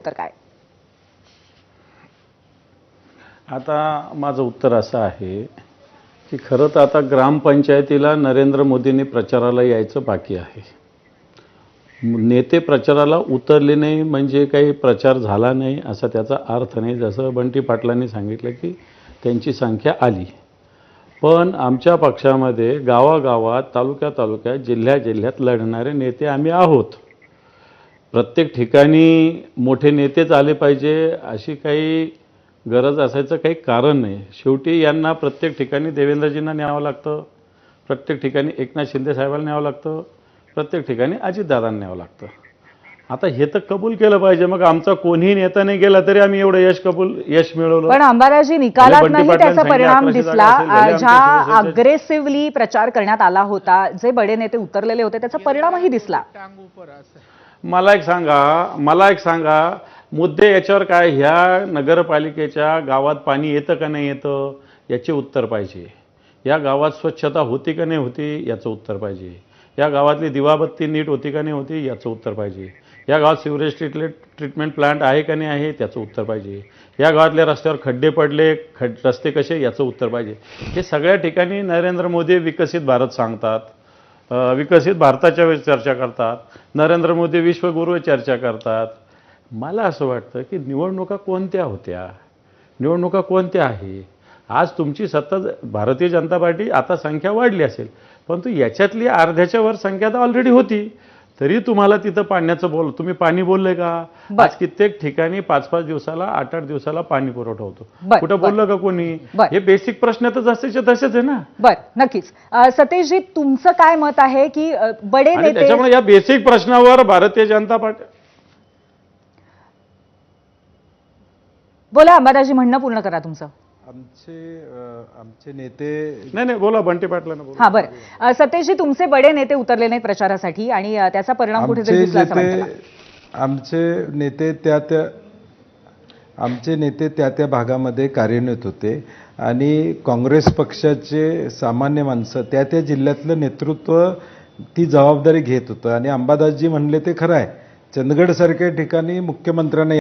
तर काय? आता माझं उत्तर असं आहे की खरं तर आता ग्रामपंचायतीला नरेंद्र मोदींनी प्रचाराला यायचं बाकी आहे. नेते प्रचाराला उतरले नाही म्हणजे काही प्रचार झाला नाही असा त्याचा अर्थ नाही. जसं बंटी पाटलांनी सांगितलं की त्यांची संख्या आली, पण आमच्या पक्षामध्ये गावागावात, तालुक्यात, जिल्ह्यात लढणारे नेते आम्ही आहोत. प्रत्येक ठिकाणी मोठे नेतेच आले पाहिजे अशी काही गरज असायचं काही कारण नाही. शेवटी यांना प्रत्येक ठिकाणी देवेंद्रजींना न्यावं लागतं, प्रत्येक ठिकाणी एकनाथ शिंदे साहेबांना न्यावं लागतं, प्रत्येक ठिकाणी अजितदादांना न्यावं लागतं. आता हे तर कबूल केलं पाहिजे. मग आमचा कोणीही नेता नाही गेला तरी आम्ही एवढं यश मिळवलं. पण अंबादासजी निकालात नाही त्याचा परिणाम दिसला. ज्या अग्रेसिव्हली प्रचार करण्यात आला होता, जे बडे नेते उतरलेले होते, त्याचा परिणामही दिसला. मला एक सांगा मुद्दे याच्यावर काय? ह्या नगरपालिकेच्या गावात पाणी येतं का नाही येतं याचे उत्तर पाहिजे. या गावात स्वच्छता होती का नाही होती याचं उत्तर पाहिजे. या गावातली दिवाबत्ती नीट होती का नाही होती याचं उत्तर पाहिजे. या गावात सिवरेज ट्रीटमेंट प्लांट आहे का नाही आहे त्याचं उत्तर पाहिजे. या गावातल्या रस्त्यावर खड्डे पडले, रस्ते कसे याचं उत्तर पाहिजे. हे सगळ्या ठिकाणी नरेंद्र मोदी विकसित भारत सांगतात, विकसित भारताच्या चर्चा करतात, नरेंद्र मोदी विश्वगुरू चर्चा करतात. मला असं वाटतं की निवडणुका कोणत्या होत्या, निवडणुका कोणत्या आहे? आज तुमची सत्ता भारतीय जनता पार्टी आता संख्या वाढली असेल, परंतु याच्यातली अर्ध्याच्या वर संख्या तर ऑलरेडी होती. तरी तुम्हाला तिथं पाण्याचं तुम्ही पाणी बोलले का? आज कित्येक ठिकाणी 5-5 दिवसाला 8-8 दिवसाला पाणी पुरवठा होतो. कुठं बोललं का कोणी? हे बेसिक प्रश्न तर जसेच्या तसेच आहे ना. बरं, नक्कीच. सतेशजी, तुमचं काय मत आहे की बडे नेते, त्याच्यामुळे या बेसिक प्रश्नावर भारतीय जनता पार्टी. बोला अंबादासजी, म्हणणं पूर्ण करा तुमचं. आमचे नेते नाही बोला, बंटी पाटलांना बोला. हा, बरं. सतेशजी, तुमचे बडे नेते उतरले नाही प्रचारासाठी आणि त्याचा परिणाम कुठेतरी दिसला असं वाटतं. आमचे नेते त्या भागामध्ये कार्यान्वित होते आणि काँग्रेस पक्षाचे सामान्य माणसं त्या जिल्ह्यातलं नेतृत्व ती जबाबदारी घेत होतं. आणि अंबादासजी म्हणले ते खरं आहे, चंदगड सारख्या ठिकाणी मुख्यमंत्र्यांना